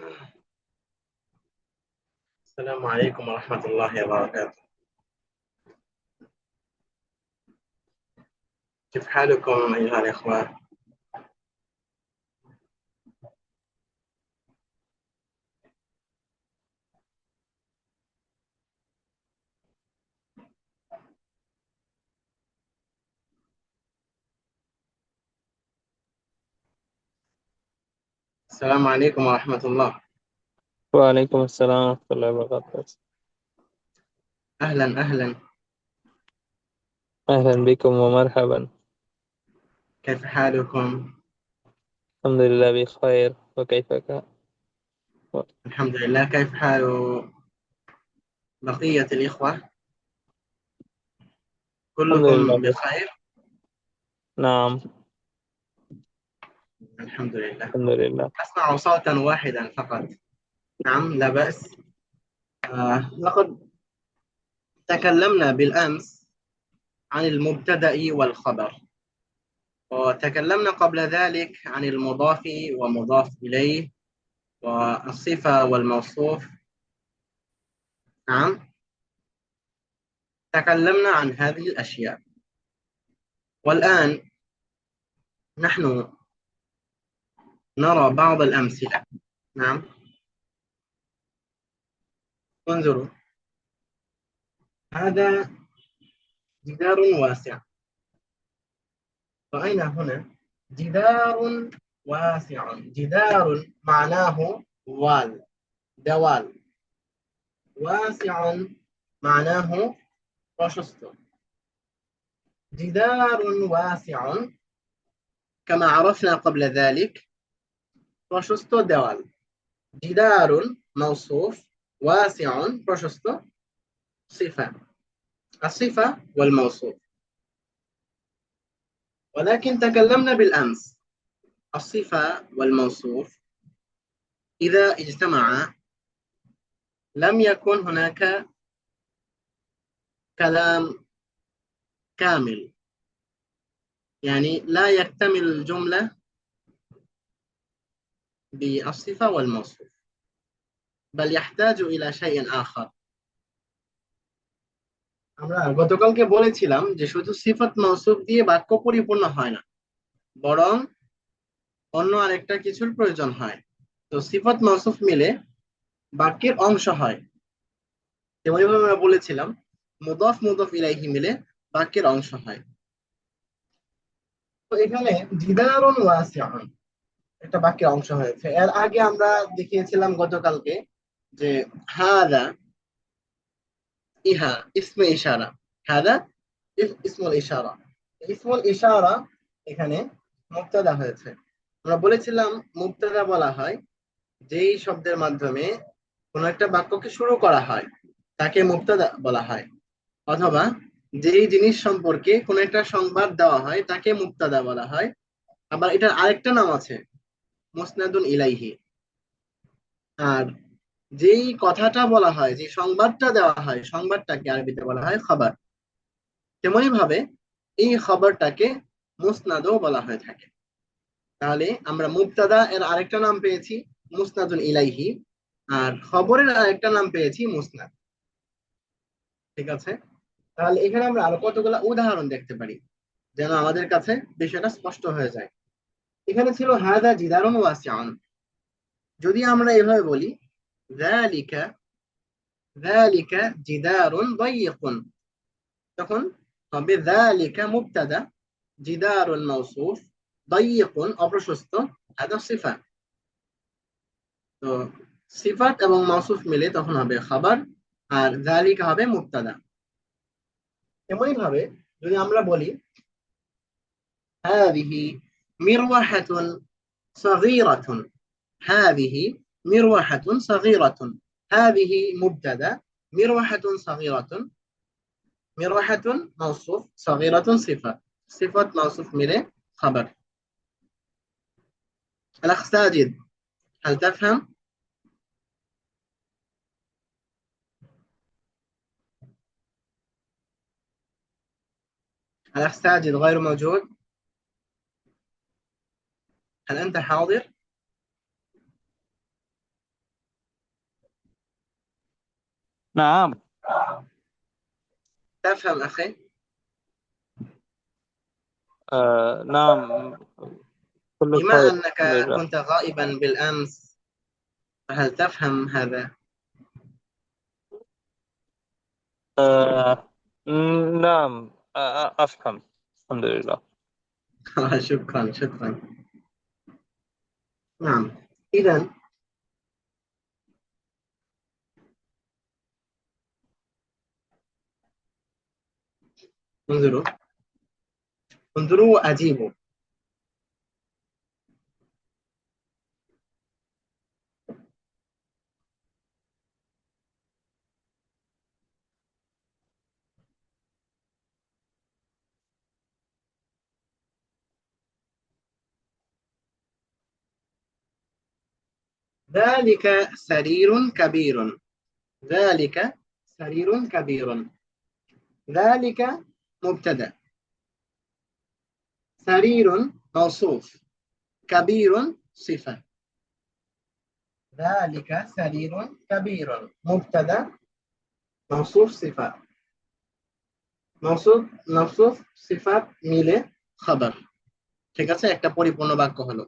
السلام عليكم ورحمة الله وبركاته. كيف حالكم أيها الإخوة؟ السلام عليكم ورحمة الله. وعليكم السلام ورحمة الله وبركاته. أهلا أهلا. أهلا بكم ومرحبا. كيف حالكم؟ الحمد لله بخير، وكيفك؟ الحمد لله. كيف حال بقية الإخوة؟ الحمد كلكم لله. بخير؟ نعم. الحمد لله. الحمد لله. أسمع صوتا واحدا فقط. نعم، لا بأس. لقد تكلمنا بالأمس عن المبتدأ والخبر، وتكلمنا قبل ذلك عن المضاف ومضاف إليه والصفة والموصوف. نعم، تكلمنا عن هذه الأشياء، والآن نحن نرى بعض الأمثلة. نعم، انظروا، هذا جدار واسع. رأينا هنا جدار واسع. جدار معناه وال، دوال. واسع معناه رشست. جدار واسع كما عرفنا قبل ذلك، رشست دوال. جدار موصوف، واسع رشست صفة، الصفة والموصوف. ولكن تكلمنا بالأمس، الصفة والموصوف إذا اجتمعا لم يكن هناك كلام كامل، يعني لا يكتمل الجملة بالصفة والموصوف، بل يحتاج إلى شيء آخر. আমরা গতকালকে বলেছিলাম যে শুধু সিফাত মৌসুফ দিয়ে বাক্য পরিপূর্ণ হয় না, বরং অন্য আরেকটা কিছুর প্রয়োজন হয়। তো সিফাত মৌসুফ মিলে বাক্যের অংশ হয়। যেমনভাবে আমরা বলেছিলাম মুদাফ মুদাফ ইলাইহি মিলে বাক্যের অংশ হয়। তো এখানে জিদারুন ওয়াসিউন একটা বাক্যের অংশ হয়েছে। এর আগে আমরা দেখিয়েছিলাম গতকালকে যে হাদা, ইহা ইসমে ইশারা। হাদা ইসমুল ইশারা। ইসমুল ইশারা এখানে মুবতাদা হয়েছে। আমরা বলেছিলাম মুবতাদা বলা হয় যেই শব্দের মাধ্যমে কোন একটা বাক্যকে শুরু করা হয় তাকে মুবতাদা বলা হয়, অথবা যেই জিনিস সম্পর্কে কোন একটা সংবাদ দেওয়া হয় তাকে মুবতাদা বলা হয়। আবার এটার আরেকটা নাম আছে মুসনাদুন ইলাইহি। আর যেই কথাটা বলা হয়, যে সংবাদটা দেওয়া হয়, সংবাদটাকে আরবিতে বলা হয় খবর। তেমনি ভাবে এই খবরটাকে মুসনাদও বলা হয়ে থাকে। তাহলে আমরা মুবতাদা এর আরেকটা নাম পেয়েছি মুসনাদুন ইলাইহি, আর খবরের আরেকটা নাম পেয়েছি মুসনাদ। ঠিক আছে, তাহলে এখানে আমরা আরো কতগুলো উদাহরণ দেখতে পারি যেন আমাদের কাছে বিষয়টা স্পষ্ট হয়ে যায়। এখানে ছিল হাদা জিদারুন ওয়াসিউন। যদি আমরা এভাবে বলি যালিকা, যালিকা জিদারুন দাইয়িকুন, তখন হবে যালিকা মুবতাদা, জিদারুন মাওসুফ, দাইয়িকুন অপ্রশস্ত, হাদা সিফা। তো সিফাত এবং মাওসুফ মিলে তখন হবে খাবার, আর যালিকা হবে মুবতাদা। এমনি ভাবে যদি আমরা বলি হাযিহি মিরওয়াহাতুন সাগীরাতুন, হাযিহি মিরওয়াহাতুন সাগীরাতুন, হাযিহি মুবতাদা, মিরওয়াহাতুন সাগীরাতুন। মিরওয়াহাতুন মাওসুফ, সাগীরাতুন সিফা, সিফাত মাওসুফ মিলে খাবার। الأخ ساجد، هل تفهم؟ الأخ ساجد غير موجود. هل أنت حاضر؟ نعم. تفهم أخي؟ نعم، كل بما خير أنك الحمد لله. كنت غائبا بالأمس، فهل تفهم هذا؟ آه نعم، أفهم الحمد لله. شكرا شكرا. نعم. إذا انظروا، انظروا وأجيبوا. ذلك سرير كبير. ذلك سرير كبير. ذلك مبتدأ، سرير موصوف، كبير صفة. ذلك سرير كبير مبتدأ، موصوف صفة، موصوف صفات মিলে খবর। ঠিক আছে, একটা পরিপূর্ণ বাক্য হলো।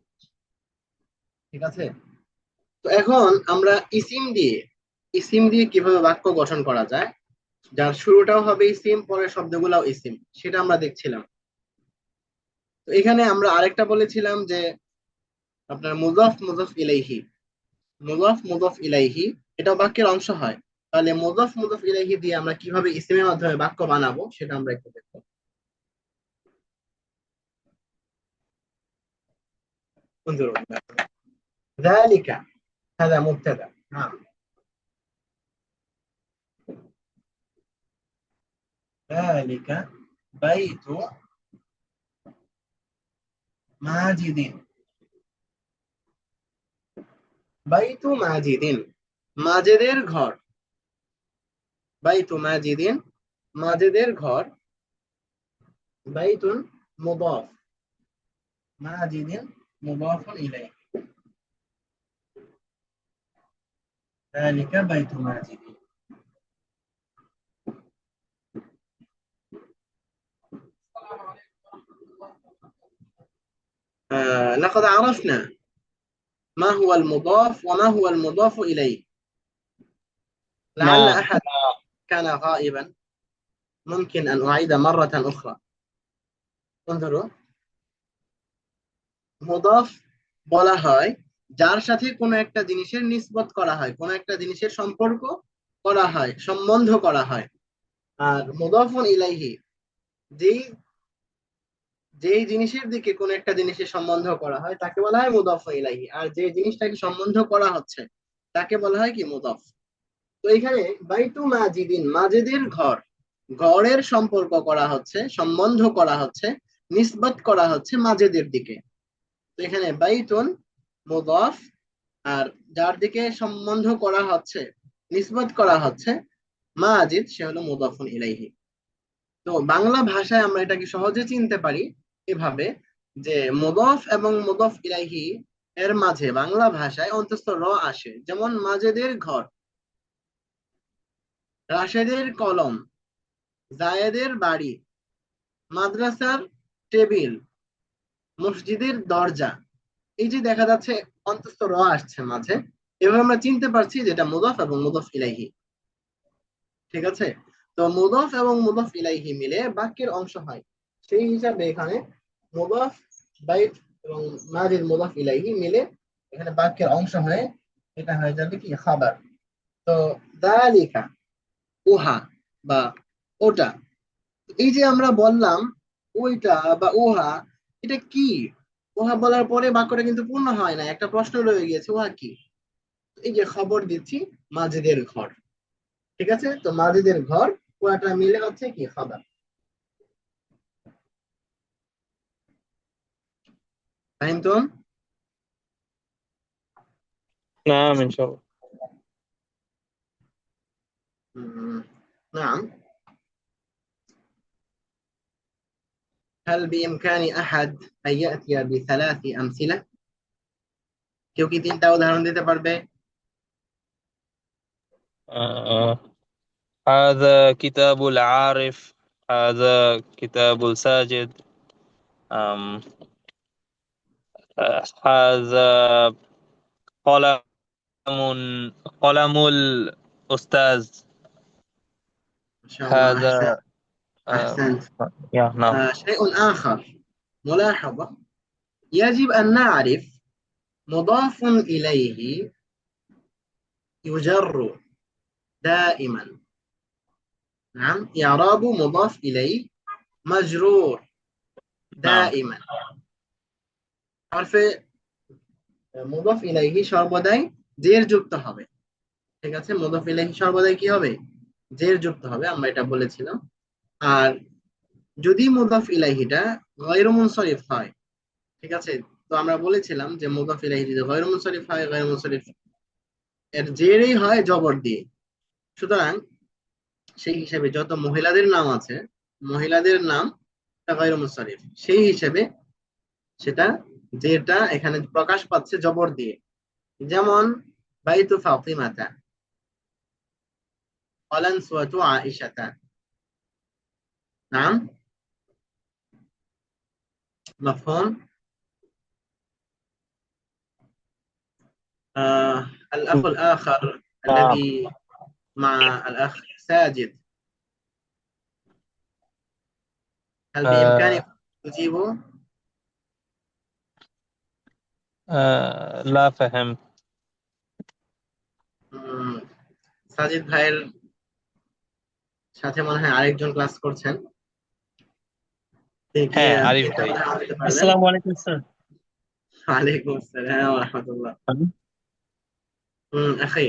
ঠিক আছে, তো এখন আমরা ইসিম দিয়ে কিভাবে বাক্য গঠন করা যায়, যার শুরুটাও হবে ইসিম, পরের শব্দগুলোও ইসিম, সেটা আমরা দেখছিলাম। তো এখানে আমরা আরেকটা বলেছিলাম যে আপনার মুজাফ মুজাফ ইলাইহি, মুজাফ মুজাফ ইলাইহি এটা বাক্যের অংশ হয়। তাহলে মুজাফ মুজাফ ইলাইহি দিয়ে আমরা কিভাবে ইসিমের মাধ্যমে বাক্য বানাবো সেটা আমরা একটু দেখবো। انظروا، ذلك هذا مبتدأ. نعم. ذلك بيت ماجد. বাইতু মাজিদিন, মাজেদের ঘর। বাইতু মাজিদিন, মাজেদের ঘর। বাইতুন মুদাফ, মাজিদিন মুদাফুন ইলাইহি। ذلك بيت ماجد. لقد عرفنا ما هو المضاف وما هو المضاف إليه. لعل نعم. أحد كان غائبا، ممكن أن أعيد مرة أخرى. انظروا، মুদাফ বলা হয় যার সাথে কোনো একটা জিনিসের নিসবত করা হয়, কোনো একটা জিনিসের সম্পর্ক করা হয়, সম্বন্ধ করা হয়। আর মুদাফুন ইলাইহি যেই যেই জিনিসের দিকে কোনো একটা জিনিসের সম্বন্ধ করা হয় তাকে বলা হয় মুদাফুন ইলাইহি, আর যে জিনিসটাকে সম্বন্ধ করা হচ্ছে তাকে বলা হয় কি মুদাফ। তো এখানে বাইতু মাজিদিন, মাজেদের ঘর, ঘরের সম্পর্ক করা হচ্ছে, সম্বন্ধ করা হচ্ছে, নিসবত করা হচ্ছে মাজেদের দিকে। তো এখানে বাইতুন মুদাফ, আর যার দিকে সম্বন্ধ করা হচ্ছে, নিসবত করা হচ্ছে মাজিদ, সে হলো মুদাফুন ইলাইহি। তো বাংলা ভাষায় আমরা এটাকে সহজে চিনতে পারি এভাবে যে মুদাফ এবং মুদাফ ইলাইহি এর মাঝে বাংলা ভাষায় অন্তস্থ র আসে, যেমন মাজেদের ঘর, রাশেদের কলম, জায়েদের বাড়ি, মাদ্রাসার টেবিল, মসজিদের দরজা। এই যে দেখা যাচ্ছে অন্তস্থ র আসছে মাঝে, এভাবে আমরা চিনতে পারছি যেটা মুদাফ এবং মুদাফ ইলাইহি। ঠিক আছে, তো মুদাফ এবং মুদাফ ইলাইহি মিলে বাক্যের অংশ হয়। সেই হিসাবে এখানে মুদাফ, বাইত এবং মাজিদ মুদাফ ইলাইহি মিলে এখানে বাক্যের অংশ হয়ে এটা হয়ে যাবে কি খাবার। তো দালিকা, উহা বা ওটা। এই যে আমরা বললাম ওইটা বা উহা, এটা কি? উহা বলার পরে বাক্যটা কিন্তু পূর্ণ হয় না, একটা প্রশ্ন রয়ে গিয়েছে, উহা কি? এই যে খবর দিচ্ছি মাজিদের ঘর। ঠিক আছে, তো মাজিদের ঘর পুরাটা মিলে হচ্ছে কি খাবার। فهمتم؟ نعم إن شاء الله. نعم. هل بإمكان أحد أن يأتي بثلاث أمثلة؟ কেউ কি তিনটা উদাহরণ দিতে পারবে? آه هذا كتاب العارف. هذا كتاب الساجد. أم هذا قلم قلم الأستاذ. ما شاء الله، أحسن. هذا أم، أحسنت. نعم. شيء آخر، ملاحظة، يجب أن نعرف مضاف إليه يجر دائما. نعم، إعراب مضاف إليه مجرور نعم. دائما। حرف মুদাফ ইলাইহি সর্বদাই জের যুক্ত হবে। ঠিক আছে, মুদাফ ইলাইহি সর্বদাই কি হবে? জের যুক্ত হবে, আমরা এটা বলেছিলাম। আর যদি মুদাফ ইলাইহিটা গায়রু মুনসারিফ হয়, ঠিক আছে, তো আমরা বলেছিলাম যে মুদাফ ইলাইহি যদি গায়রু মুনসারিফ হয়, গায়রু মুনসারিফ এর জেরই হয় জবর দিয়ে। সুতরাং সেই হিসেবে যত মহিলাদের নাম আছে, মহিলাদের নাম গায়রু মুনসারিফ, সেই হিসেবে সেটা যেটা এখানে প্রকাশ পাচ্ছে জবর দিয়ে। যেমন বাইতু ফাতিমাতা, قلنسوة عائشة। نعم، مفهوم. الأخ الآخر نعم. الذي مع الأخ ساجد، هل بإمكانكم تجيبوا؟ لا فهم. উম, সাজিদ ভাইয়ের সাথে মনে হয় আরেকজন ক্লাস করছেন। তিনি কি হ্যাঁ, আরিফ তিনটা ভাই। উদাহরণ দিতে পারবেন? আসসালামু আলাইকুম স্যার। ওয়ালাইকুম আসসালাম ওয়া রাহমাতুল্লাহ। আখি,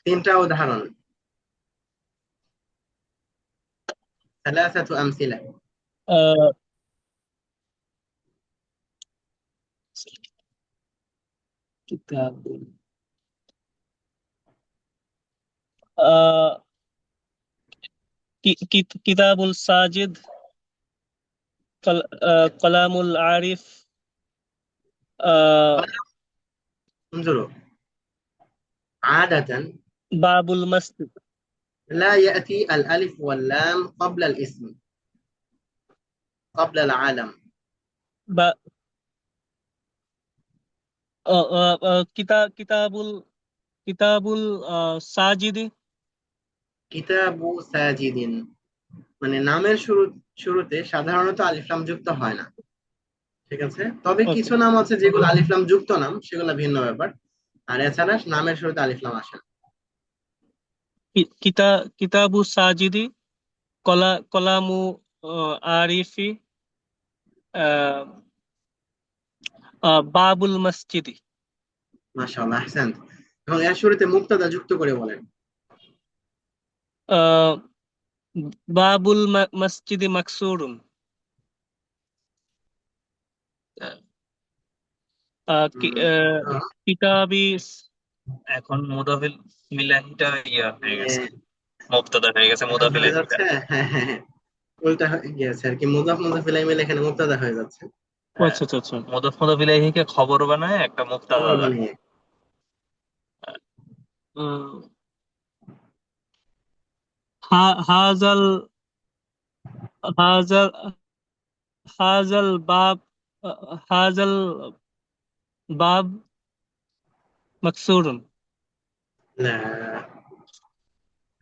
তিনটা উদাহরণ, ثلاثة أمثلة. আহ, কিতাব আহ, কিতাবুল সাজিদ, কালামুল আরিফ, আহ, انظروا، عادة বাবুল মসজিদ। لا يأتي الألف واللام قبل الاسم، قبل العالم. বা কিতাবুল কিতাবুল সাজিদি। কিতাবু সাজিদিন, মানে নামের শুরুতে সাধারণত আলিফলাম যুক্ত হয় না। ঠিক আছে, তবে ওকে। কিছু নাম আছে যেগুলো আলিফলাম যুক্ত নাম, সেগুলো ভিন্ন ব্যাপার। আর এছাড়া নামের শুরুতে আলিফলাম আসে না। কিতাবু সাজিদি, কলামু আরিফি, আহ, বাবুল মসজিদি। মাশাআল্লাহ, আহসান। এবং এর শুরুতে মুক্তাদা যুক্ত করে বলেন। আহ, বাবুল মসজিদি মাকসুরুন। উম, আহ, কিতাবি। এখন মুদাফিল মিলাহিটা ইয়া হয়ে মানে গেছে, মুবতাদা হয়ে গেছে এখন মুদাফিল হয়ে ইলাহিটা। যাচ্ছে, হ্যাঁ হ্যাঁ হ্যাঁ, উল্টা হয়ে গিয়েছে আর কি, মুদাফ মুদাফ ইলাইহি মিলে এখানে মুক্তাদা হয়ে যাচ্ছে। হ্যাঁ, আচ্ছা আচ্ছা আচ্ছা। মুদাফ ইলাইহিকে খবর বানায় একটা মুবতাদা খবর দেয়। বানিয়ে। উম, হাজাল হাজাল হাজাল বাব হাজাল বাব মাকসুরুন। না,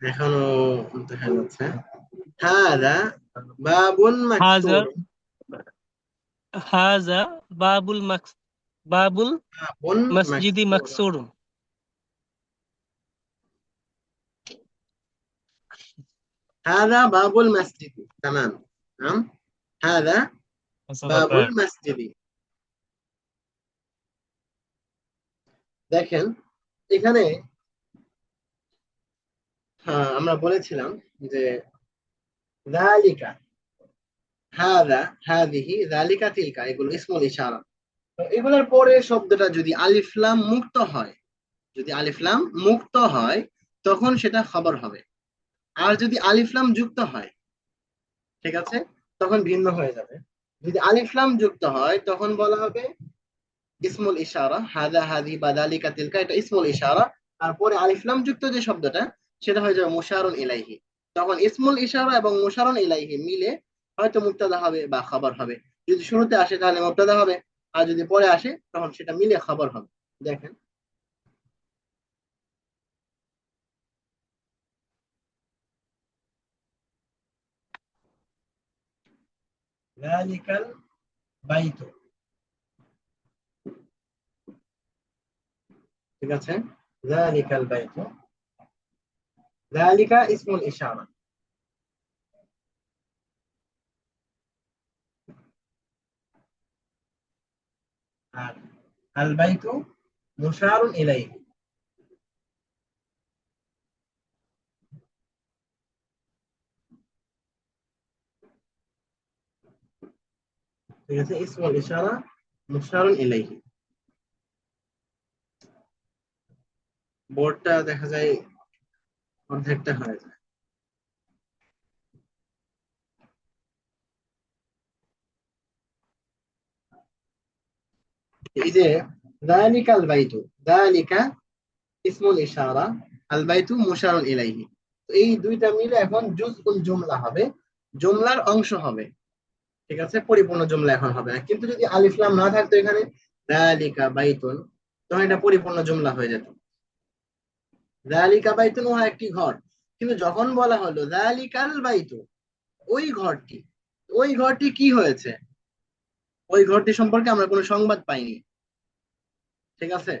এখনো উল্টা হয়ে যাচ্ছে। হাদা বাবুন হাজা মাকসুর। হাজা বাবুল বাবুন মসজিদি মাকসুর। মাকসুরুন। هذا باب المسجد. تمام. نعم، هذا باب المسجد. দেখেন এখানে আমরা বলেছিলাম যে যালিকা, হাদা, হাদিহি, যালিকা, তিলকা, এগুলো ইসমুল ইশারা। তো এগুলোর পরে শব্দটা যদি আলিফ লাম মুক্ত হয়, যদি আলিফ লাম মুক্ত হয় তখন সেটা খবর হবে। আর যদি আলিফ লাম যুক্ত হয়, ঠিক আছে, তখন ভিন্ন হয়ে যাবে। যদি আলিফ লাম যুক্ত হয় তখন বলা হবে ইসমুল ইশারা, হাদা, হাদি বা যালিকা, তিলকা, এটা ইসমুল ইশারা। আর পরে আলিফ লাম যুক্ত যে শব্দটা, সেটা হয়ে যাবে মুশারুন ইলাইহি। তখন ইসমুল ইশারা এবং মুশারুন ইলাইহি মিলে হয়তো মুবতাদা হবে বা খবর হবে। যদি শুরুতে আসে তাহলে মুবতাদা হবে, আর যদি পরে আসে তখন সেটা মিলে খবর হবে। দেখেন, যালিকাল বাইতু, ঠিক আছে, যালিকাল বাইতু, যালিকা ইসমুল ইশারা, আর আল বাইতু মুশারুন ইলাইহি, ঠিক আছে, ইসমুল ইশারা মুশারুন ইলাইহি। বোর্ডটা দেখা যায় অর্ধেকটা হয়ে যায়। এই যে যালিকাল বাইতু, যালিকা ইসমুল ইশারা, আল বাইতু মুশারুন ইলাইহি, তো এই দুইটা মিলে এখন জুজউল জুমলা হবে, জুমলার অংশ হবে। ঠিক আছে, পরিপূর্ণ জুমলা এখন হবে না। কিন্তু যদি আলিফ লাম না থাকতো এখানে, যালিকা বাইতুন, তখন এটা পরিপূর্ণ জুমলা হয়ে যেত। যালিকা বাইতুন উহা একটি ঘর। কিন্তু যখন বলা হলো যালিকাল বাইতু, ওই ঘরটি, ওই ঘরটি কি হয়েছে, ওই ঘরটি সম্পর্কে আমরা কোনো সংবাদ পাইনি। ঠিক আছে,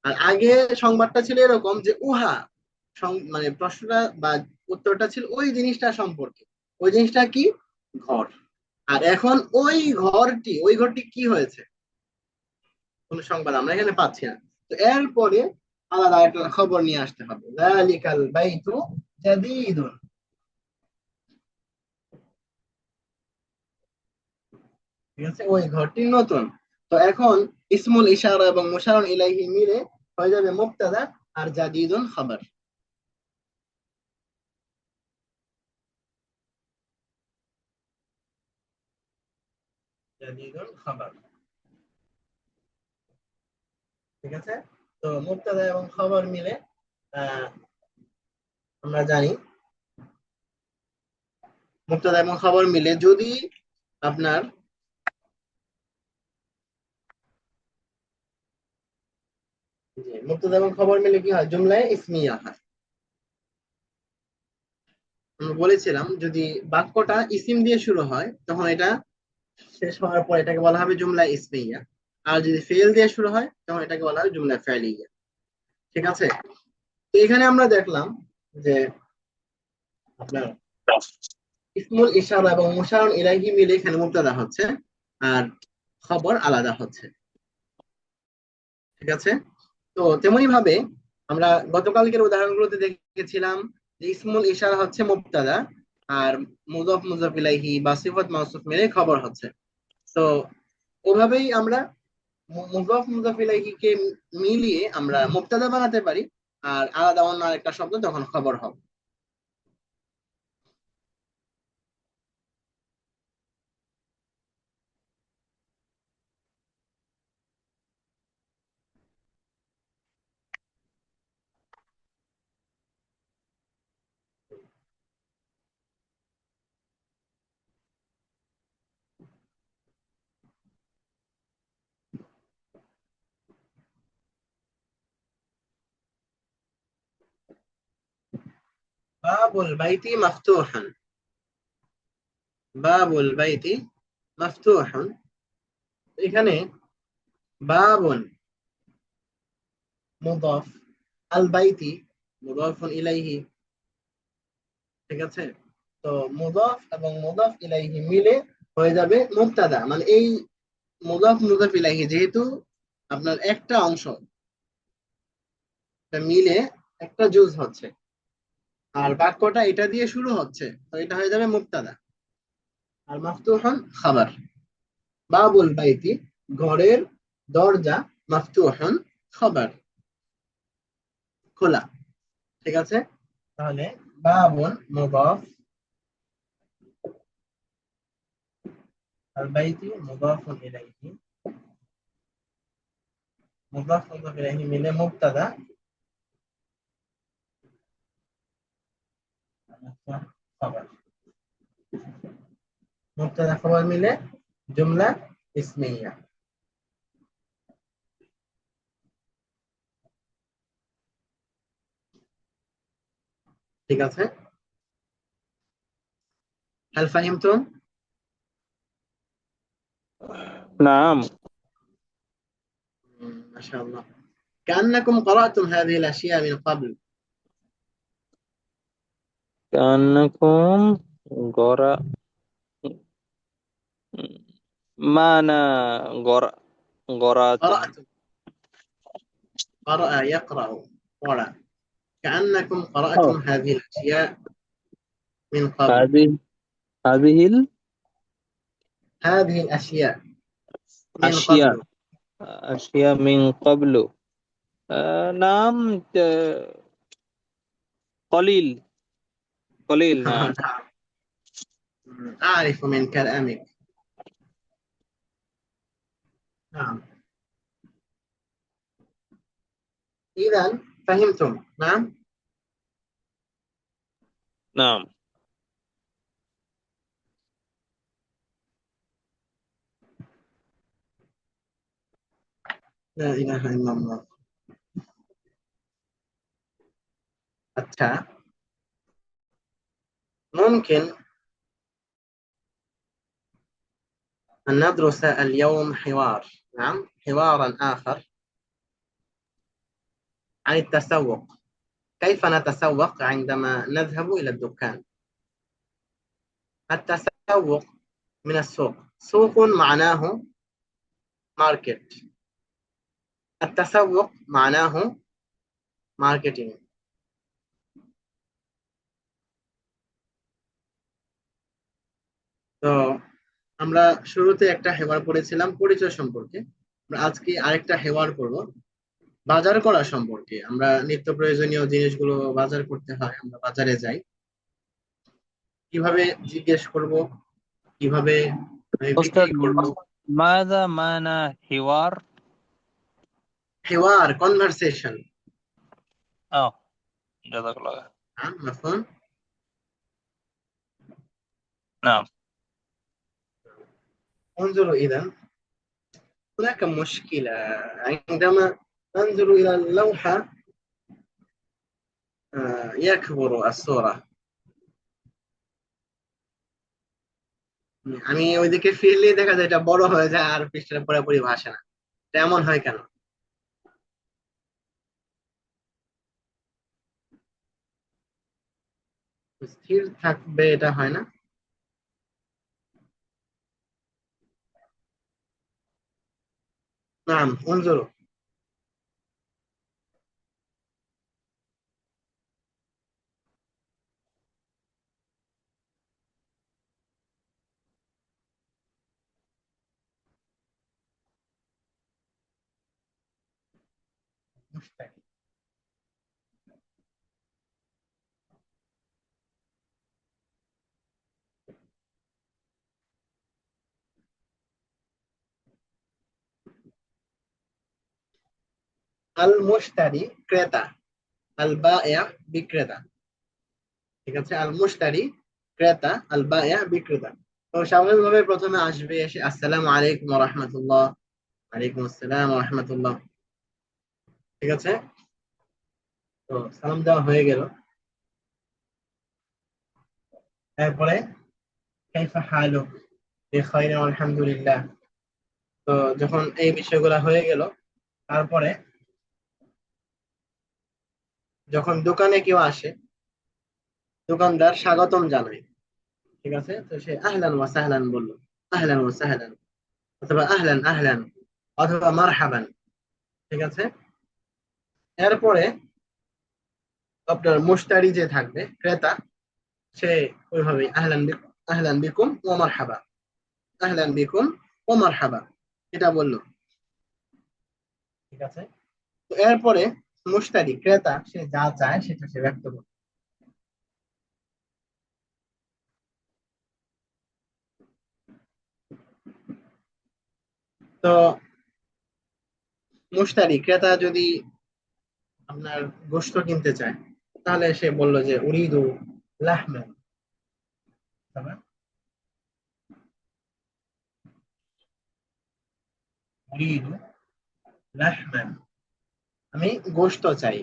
আর আগে সংবাদটা ছিল এরকম যে উহা, মানে প্রশ্নটা বা উত্তরটা ছিল ওই জিনিসটা সম্পর্কে। ওই জিনিসটা কি? ঘর। আর এখন ওই ঘরটি কি হয়েছে, কোন সংবাদ আমরা এখানে পাচ্ছি না। তো এরপরে আলাদা একটা খবর নিয়ে আসতে হবে, যালিকাল বাইতু জাদীদুন, ঠিক আছে, ওই ঘরটি নতুন। তো এখন ইসমুল ইশারা এবং মুশারুন ইলাইহি মিলে হয়ে যাবে মুবতাদা, আর জাদীদুন খবর। জাদীদুন খবর, ঠিক আছে। তো মুবতাদা এবং খবর মিলে আহ আমরা জানি মুবতাদা এবং খবর মিলে যদি আপনার মুবতাদা এবং খবর মিলে কি হয়, জুমলায় ইসমিয়া হয়। আমরা বলেছিলাম যদি বাক্যটা ইসিম দিয়ে শুরু হয় তখন এটা শেষ হওয়ার পর এটাকে বলা হবে জুমলা ইসমিয়া, আর যদি ফেল দিয়ে শুরু হয় তখন এটাকে বলা হবে জুমলা ফেলিয়া। ঠিক আছে, তো এখানে আমরা দেখলাম যে আপনার ইসমুল ইশারা এবং মুশারুন ইলাইহি মিলে এখানে মুবতাদা হচ্ছে, আর খবর আলাদা হচ্ছে। ঠিক আছে, তো তেমনি ভাবে আমরা গতকালকের উদাহরণগুলোতে দেখেছিলাম যে ইসমুল ইশারা হচ্ছে মুবতাদা, আর মুযাফ মুযাফ ইলাইহি বা সিফাত মাওসুফ মিলে খবর হচ্ছে। তো ওভাবেই আমরা মুযাফ মুযাফ ইলাইহি কে মিলিয়ে আমরা মুবতাদা বানাতে পারি, আর আলাদা অন্য আরেকটা শব্দ তখন খবর হবে। বাবুল বাইতি মাফতুহান, বাবুল বাইতি মাফতুহান, এখানে বাবুন মুদাফ, আল বাইতি মুদাফুন ইলাইহি। ঠিক আছে, তো মুদাফ এবং মুদাফ ইলাইহি মিলে হয়ে যাবে মুবতাদা, মানে এই মুদাফ মুদাফ ইলাইহি যেহেতু আপনার একটা অংশ, এটা মিলে একটা জুজ হচ্ছে, আর বাক্যটা এটা দিয়ে শুরু হচ্ছে, তো এটা হয়ে যাবে মুবতাদা, আর মাফতুহুন খাবার। বাবুল বাইতি ঘরের দরজা, মাফতুহুন খাবার খোলা। ঠিক আছে, তাহলে বাবুন মুদাফ, আল বাইতি মুদাফুন ইলাইহি, মুদাফ মুদাফ ইলাইহি মিলে মুবতাদা, খবর, মুবতাদা খবর মিলে জুমলা ইসমিয়া। ঠিক আছে, هل فهمتم؟ نعم. ما شاء الله. كأنكم قرأتم هذه الأشياء من قبل. كأنكم قرأ معنى قرأتم. قرأتم، قرأ يقرأ، قرأ. كأنكم قرأتم هذه الأشياء من قبل. هذه هذه الأشياء من الأشياء قبل. أشياء من قبل. نعم. قليل نعم. أعرف من كلامك. نعم، إذا فهمتم. نعم. نعم. لا إله إلا الله. अच्छा, ممكن أن ندرس اليوم حوار، نعم، حوارا آخر عن التسوق. كيف نتسوق عندما نذهب إلى الدكان؟ التسوق من السوق، سوق معناه ماركت، التسوق معناه মার্কেটিং। তো আমরা শুরুতে একটা হেওয়ার পড়েছিলাম পরিচয় সম্পর্কে, আমরা আজকে আরেকটা হেওয়ার করব বাজার করা সম্পর্কে। আমরা নিত্য প্রয়োজনীয় জিনিসগুলো বাজার করতে হয়, আমরা বাজারে যাই, কিভাবে জিজ্ঞেস করব, কিভাবে বিক্রি أستاذ করব। ماذا معنى حوار؟ হেওয়ার কনভারসেশন। جزاك الله خير. مفهوم. نعم. انظروا إذا، هناك مشكلة عندما ننظر إلى اللوحة يكبر الصورة. আমি ওইদিকে ফিরলেই দেখা যায় এটা বড় হয়ে যায় আর পৃষ্ঠাটা পুরোপুরি ভাসে না। এটা এমন হয় কেন? স্থির থাকবে এটা হয় না। নাম انظروا. مشتري، المشتري ক্রেতা, আল বায়িয়া বিক্রেতা। ঠিক আছে, আল মুশতারি ক্রেতা, আল বায়িয়া বিক্রেতা। তো স্বাভাবিকভাবে প্রথমে আসবে এসে আসসালামু আলাইকুম ওয়া রাহমাতুল্লাহ, ওয়ালাইকুম আসসালাম ওয়া রাহমাতুল্লাহ। ঠিক আছে, তো সালাম দেওয়া হয়ে গেল। এরপরে কাইফা হালুক, বিখাইর আলহামদুলিল্লাহ। তো যখন এই বিষয়গুলো হয়ে গেল, তারপরে যখন দোকানে কেউ আসে, দোকানদার স্বাগতম জানায়। ঠিক আছে, তো সে আহলান ওয়া সাহলান বলল, আহলান ওয়া সাহলান, অথবা আহলান আহলান, অথবা মারহাবান। ঠিক আছে, এরপরে আপনার মুশতারি যে থাকবে ক্রেতা, সে ওইভাবে আহলান বিকুম ও মারহাবা, আহলান বিকুম ও মারহাবা এটা বললো। ঠিক আছে, তো এরপরে মুশতারি ক্রেতা সে যা চায় সেটা সে ব্যক্ত করে। তো মুশতারি ক্রেতা যদি আপনার গোশত কিনতে চায়, তাহলে সে বলল যে উরিদু লাহমান, তবে উরিদু লাহমান, আমি গোশত চাই।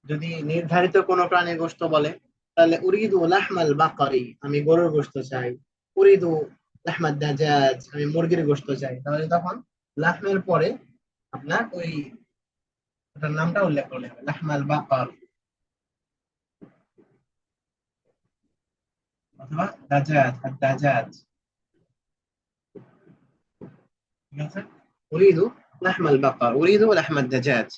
যদি নির্ধারিত কোনো প্রাণীর গোশত বলে তাহলে উরিদু লাহমাল বাকারি, আমি গরুর গোশত চাই। উরিদু লাহমাদ দাজাজ, আমি মুরগির গোশত চাই। তাহলে তখন লাহমের পরে আপনার ওই ওটার নামটা উল্লেখ করলে হবে, লাহমাল বাকার অথবা দাজাজ আর দাজাজ। ঠিক আছে, উরিদু লাহমাল বাকার, উরিদু লাহমাদ দাজাজ,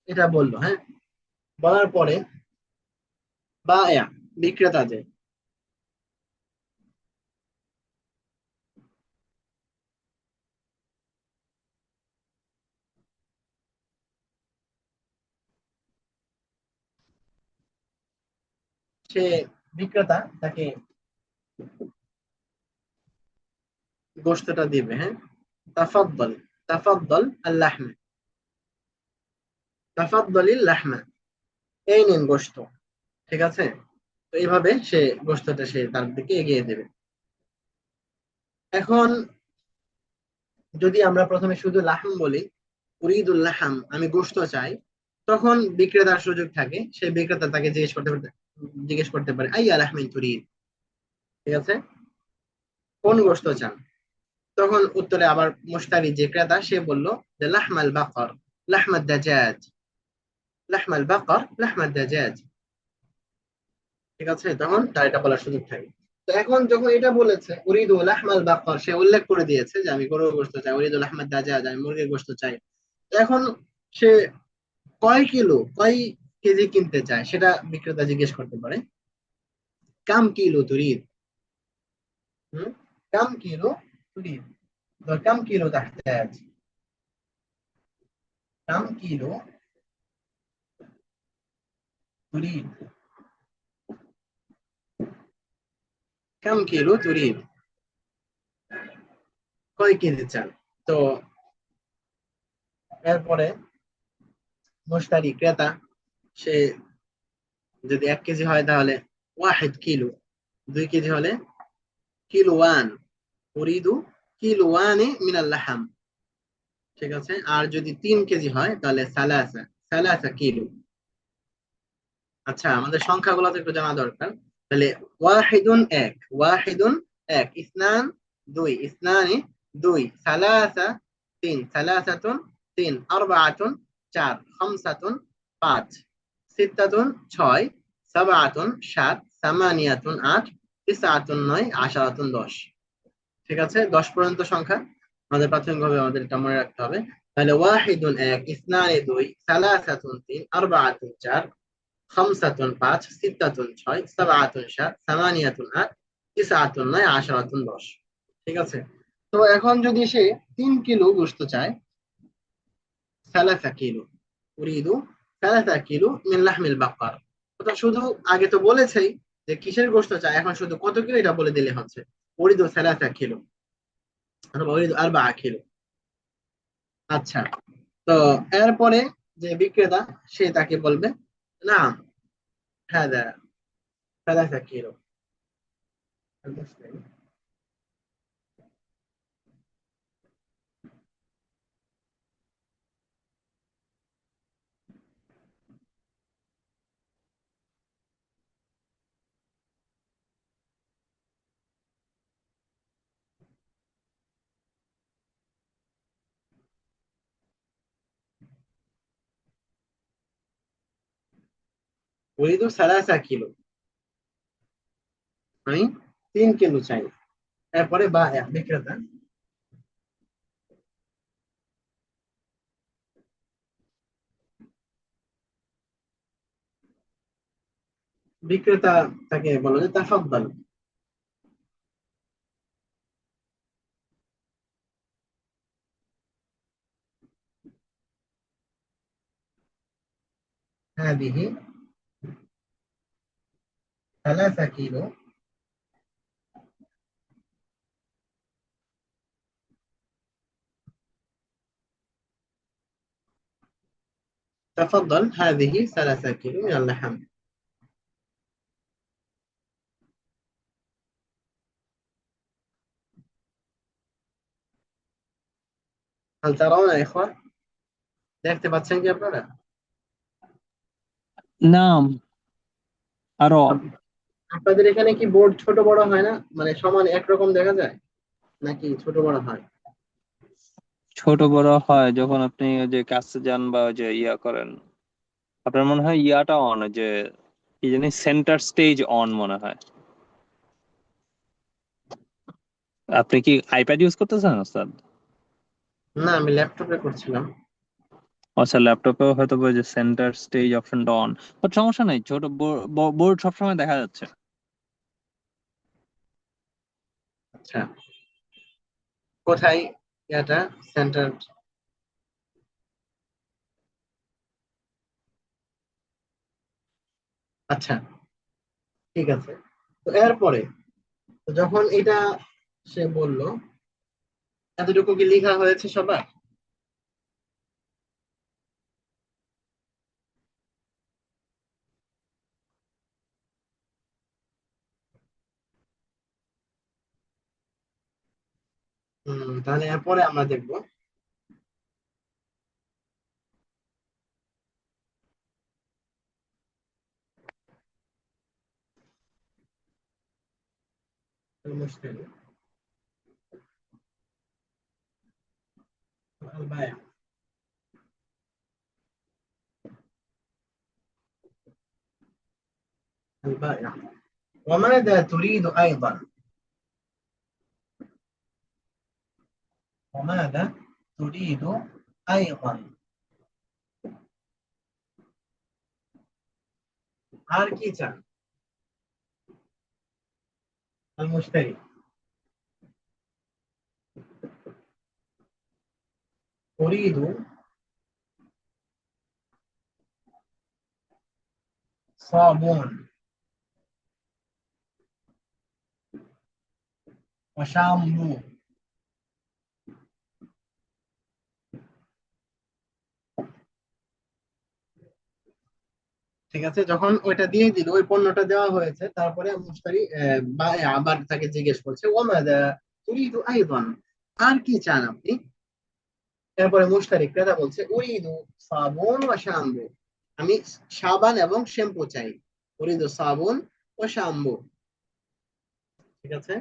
এটা বললো। হ্যাঁ, বলার পরে বায়া, বিক্রেতা যে, সে বিক্রেতা তাকে গোশতটা দিবে। হ্যাঁ, তাফাদ্দল, তাফাদ্দল আল্লাহমে, তাফাদ্দলিল লাহমা, এই নিন গোশত। ঠিক আছে, তো এইভাবে সে গোশতটা সে তার দিকে এগিয়ে দেবে। এখন যদি আমরা প্রথমে শুধু লাহম বলি, উরিদুল লাহাম, আমি গোশত চাই, তখন বিক্রেতার সুযোগ থাকে, সে বিক্রেতা তাকে জিজ্ঞেস করতে পারে আইয়া লাহমিন তুরিদ, ঠিক আছে, কোন গোশত চান? তখন উত্তরে আবার মুশতারি যে ক্রেতা সে বলল যে লাহমাল বাকর, লাহমাদ দাজাজ, লাহমাল বাকর, লাহমাদ দাজাজ। ঠিক আছে, তখন তার এটা বলার সুযোগ থাকে। তো এখন যখন এটা বলেছে উরিদুল আহমাল বাকর, সে উল্লেখ করে দিয়েছে যে আমি গরুর গোশত চাই, উরিদুল আহমদ দাজাজ, আমি মুরগির গোশত চাই। তো এখন সে কয় কিলো, কয় কেজি কিনতে চায় সেটা বিক্রেতা জিজ্ঞেস করতে পারে। কাম কিলো তুরিদ, হুম, কাম কিলো তুরিদ, কাম কিলো তাহতাজ, কাম কিলো তুরিদ, কাম কিলো তুরিদ, কয় কেজি চান? তো এরপরে মুশতারি ক্রেতা সে যদি 1 কেজি হয় তাহলে ওয়াহিদ কিলো, 2 কেজি হলে কিলোয়ান, উরিদু কিলোয়ানে মিনাল লাহাম। ঠিক আছে, আর যদি 3 কেজি হয় তাহলে সালাসা, সালাসা কিলো। আচ্ছা, আমাদের সংখ্যাগুলো তো একটু জানা দরকার। তাহলে ওয়াহিদুন এক, ওয়াহিদুন এক, ইসনান দুই, ইসনানি দুই, সালাসা তিন, সালাসাতুন তিন, আরবাআতুন চার, খামসাতুন পাঁচ, সিত্তাতুন ছয়, সাবআতুন সাত, সামানিয়াতুন আট, তিসআতুন নয়, আশারাতুন 10। ঠিক আছে, 10 পর্যন্ত সংখ্যা আমাদের প্রাথমিকভাবে আমাদের এটা মনে রাখতে হবে। তাহলে ওয়াহিদুন এক, ইসনানি দুই, সালাসাতুন তিন, আরবাআতুন চার, খামসাতুন পাঁচ, সিত্তাতুন ছয়, সাবআতুন সাত, সামানিয়াতুন আট, তিসআতুন নয়, আশারাতুন 10। ঠিক আছে, তো এখন যদি সে 3 কিলো গোশত চায়, সালাসা কিলো, উরিদু সালাসা কিলো মিন লাহমিল বাকার। তো শুধু আগে তো বলেছেই যে কিসের গোশত চায়, এখন শুধু কত কিলো এটা বলে দিলে হচ্ছে। উরিদু সালাসা কিলো অথবা উরিদু আরবাআ কিলো। আচ্ছা, তো এরপরে যে বিক্রেতা সে তাকে বলবে না, হাদা সালাসা কিলো। উরিদু সালাসা কিলো, আমি 3 কিলো চাই। এরপরে বা বিক্রেতা, বিক্রেতা তাকে বলো যে তাফাদ্দাল, হাদিহি 3 কিলো تفضل هذه 3 كيلو من اللحم. هل ترون يا إخوة؟ দেখতে পাচ্ছেন কি আপনারা? নাম আরো আপ- আপনাদের এখানে কি বোর্ড ছোট বড় হয় না, মানে সমান একরকম দেখা যায় নাকি ছোট বড় হয়? ছোট বড় হয় যখন আপনি ওই যে কাছে যান বা ওই যে ইয়া করেন। আপনার মনে হয় ইয়াটা অন, যে কি জানি সেন্টার স্টেজ অন মনে হয়। আপনি কি আইপ্যাড ইউজ করতেছেন ওস্তাদ? না, আমি ল্যাপটপে করছিলাম। আচ্ছা, ল্যাপটপেও হয়তো বা ওই যে সেন্টার স্টেজ অপশনটা অন। বাট সমস্যা নাই, ছোট বোর্ড সবসময় দেখা যাচ্ছে। আচ্ছা, কোথায় এটা সেন্টার? আচ্ছা, ঠিক আছে। তো এরপরে যখন এটা সে বলল, এতটুকু কি লেখা হয়েছে সবার? তাহলে এরপরে আমরা দেখবো মুশকিল البائع. البائع. وماذا تريد أيضا؟ وماذا تريد أيضا؟ আর কি চান المشتري؟ أريد صابون وشامبو. ঠিক আছে, যখন ওইটা দিয়ে দিল, ওই পণ্যটা দেওয়া হয়েছে, তারপরে মুশতারি আবার তাকে জিজ্ঞেস করছে ওমাদা তুরিদু আইদান, আর কি চান আপনি? এরপরে মুশতারি ক্রেতা বলছে উরিদু সাবুন ওয়া শ্যাম্পু, আমি সাবান এবং শ্যাম্পু চাই। উরিদু সাবুন ও শ্যাম্পু। ঠিক আছে,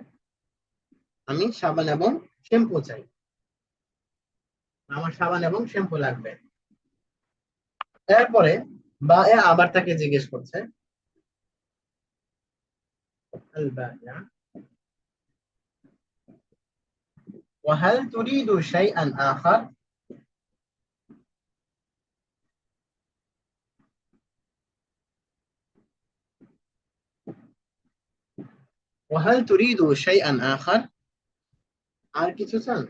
আমি সাবান এবং শ্যাম্পু চাই, আমার সাবান এবং শ্যাম্পু লাগবে। এরপরে বা এ আবার তাকে জিজ্ঞেস করছে আল বায়িয়া ওয়াহাল তুরিদু শাইআন আখার, ওয়াহাল তুরিদু শাইআন আখার, আর কিছু চান?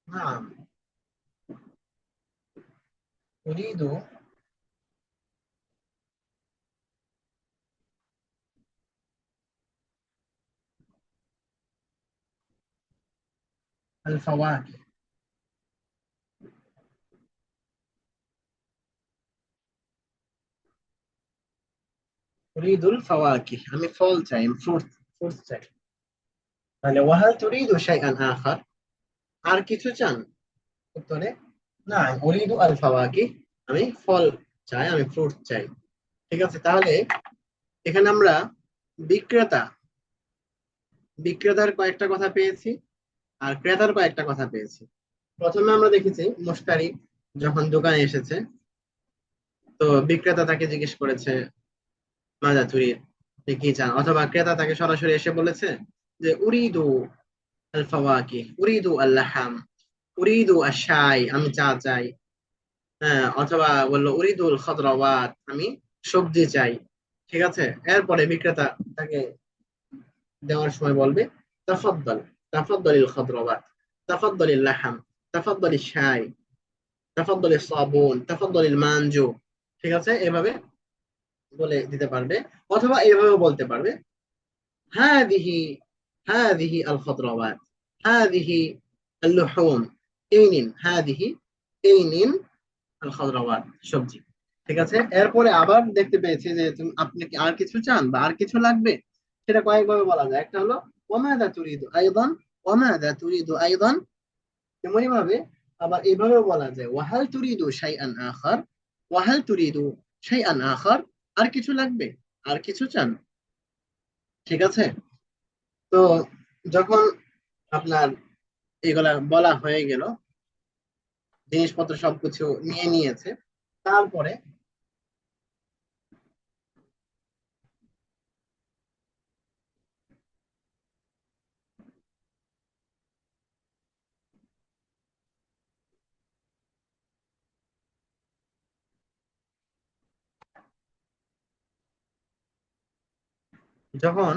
نعم، أريد الفواكه. أريد الفواكه، আমি ফল চাই, আমি ফ্রুট চাই। তাহলে ওয়াহাল তুরিদু শাইআন আখার, আর কিছু চান? উত্তরে না, উরিদু আল ফাওয়াকিহ, আমি ফল চাই, আমি ফ্রুট চাই। ঠিক আছে, তাহলে এখানে আমরা বিক্রেতা বিক্রেতার কয়েকটা কথা পেয়েছি আর ক্রেতার কয়েকটা কথা পেয়েছি। প্রথমে আমরা দেখেছি মুশতারি যখন দোকানে এসেছে, তো বিক্রেতা তাকে জিজ্ঞেস করেছে মাজা তুরিদ, আপনি কি চান, অথবা ক্রেতা তাকে সরাসরি এসে বলেছে যে উরিদু আল ফাওয়াকিহ, উরিদু আল লাহাম, উরিদু আশ-শাই, আমি চা চাই। হ্যাঁ, অথবা বললো উরিদুল খদরাওয়াত, আমি সবজি চাই। ঠিক আছে, এরপরে বিক্রেতা তাকে দেওয়ার সময় বলবে তাফাদ্দাল, তাফাদ্দালিল খদরাওয়াত, তাফাদ্দালিল লাহাম, তাফাদ্দালিশ শাই, তাফাদ্দালিস সাবুন, তাফাদ্দালিল মানজু। ঠিক আছে, এভাবে বলে দিতে পারবে, অথবা এভাবে বলতে পারবে হাদিহি হাদিহি আল খদরাওয়াত, হাদিহি আল লুহুম, এই নিন হাদিহি, এই নিন আল খদরাওয়াত, সবজি। ঠিক আছে, এরপরে আবার দেখতে পেয়েছি যে আপনি কি আর কিছু চান বা আর কিছু লাগবে, সেটা কয়েকভাবে বলা যায়। একটা হলো ওয়ামাদা তুরিদু আইদান, ওয়ামাদা তুরিদু আইদান। তেমনি ভাবে আবার এভাবেও বলা যায় ওয়াহাল তুরিদু শাইআন আখার, ওয়াহাল তুরিদু শাইআন আখার, আর কিছু লাগবে, আর কিছু চান। ঠিক আছে, তো যখন আপনার এগুলা বলা হয়ে গেল, জিনিসপত্র সবকিছু নিয়ে নিয়েছে, তারপরে যখন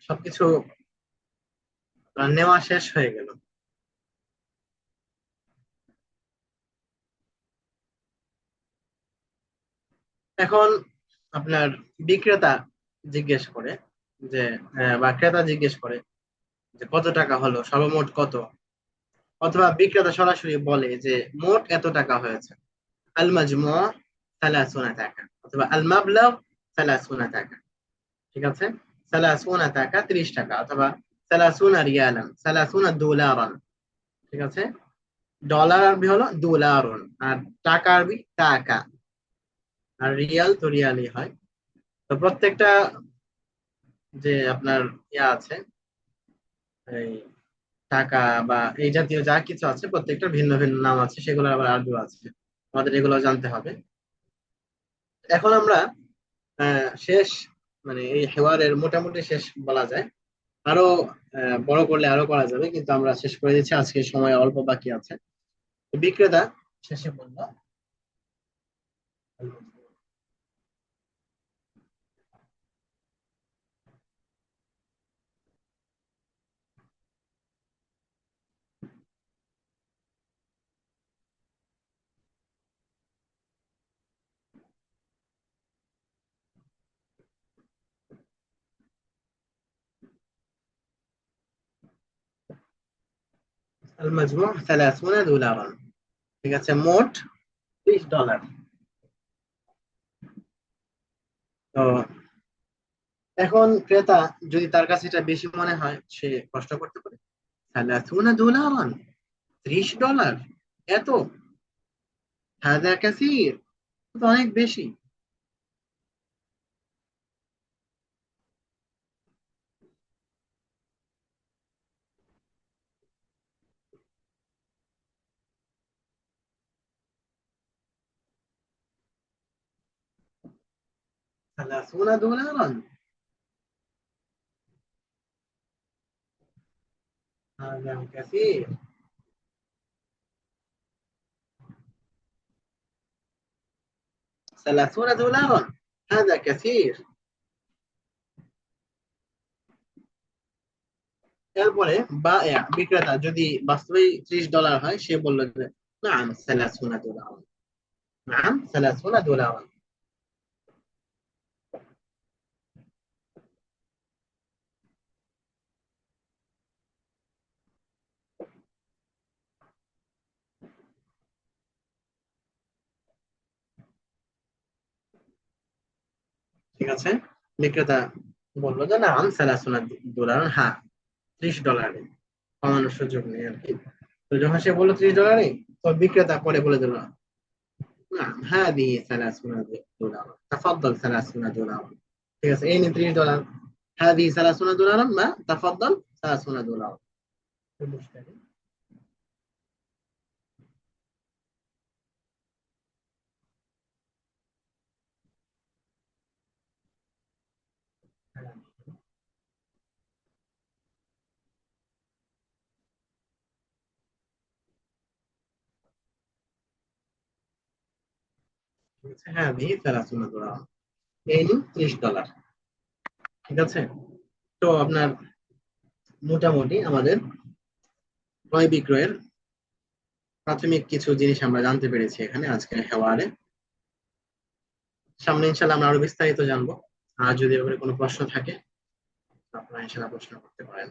সবকিছু নেওয়া শেষ হয়ে গেল, এখন আপনার বিক্রেতা জিজ্ঞেস করে যে বা ক্রেতা জিজ্ঞেস করে যে কত টাকা হলো, সর্বমোট কত, অথবা বিক্রেতা সরাসরি বলে যে মোট এত টাকা হয়েছে, আল মাজমু 30 টাকা, অথবা আল মাবলাগ 30 টাকা। ঠিক আছে, 30 টাকা 30 টাকা, অথবা 30 রিয়ালান, 30 ডলারান। ঠিক আছে, ডলার আরবি হলো দুলারুন, আর টাকা আরবি টাকা, আর রিয়াল তো রিয়ালই হয়। তো প্রত্যেকটা যে আপনার ইয়া আছে, এই টাকা বা এই জাতীয় যা কিছু আছে, প্রত্যেকটা ভিন্ন ভিন্ন নাম আছে, সেগুলোর আবার আরবিও আছে, আমাদের এগুলো জানতে হবে। এখন আমরা শেষ, মানে এই হেওয়ারের মোটামুটি শেষ বলা যায়। আরো বড় করলে আরো করা যাবে, কিন্তু আমরা শেষ করে দিচ্ছি, আজকে সময় অল্প বাকি আছে। তো বিক্রেতা শেষে বলল আল মাজমু 30 ডলার। ঠিক আছে, মোট $30। তো এখন ক্রেতা যদি তার কাছে এটা বেশি মনে হয়, সে প্রশ্ন করতে পারে 30 ডলার, $30, এত, হাদা কাসির, তো অনেক বেশি। 30 ডলার, هذا كثير، 30 دولارا، هذا كثير। এরপরে বা বিক্রেতা যদি বাস্তবেই $30 হয়, সে বলল যে নাম 30 ডলার, নাম 30 ডলার। ঠিক আছে, বিক্রেতা বললো যে নাম 30 ডলার, হ্যাঁ, $30, কমানোর সুযোগ নেই আর কি। তো যখন সে বললো $30, তো বিক্রেতা পরে বলে দিল نعم هذه 30 دولار، تفضل 30 دولار। ঠিক আছে, এই নিন $30। هذه 30 دولارا، ما تفضل 30 دولار। هذه 30 دولار، এই নিন $30। ঠিক আছে, তো আপনার মোটামুটি আমাদের ক্রয় বিক্রয়ের প্রাথমিক কিছু জিনিস আমরা জানতে পেরেছি এখানে আজকের হেওয়ারে। সামনে ইনশাল্লাহ আমরা আরো বিস্তারিত জানবো। আর যদি এভাবে কোনো প্রশ্ন থাকে আপনারা ইনশাল্লাহ প্রশ্ন করতে পারেন।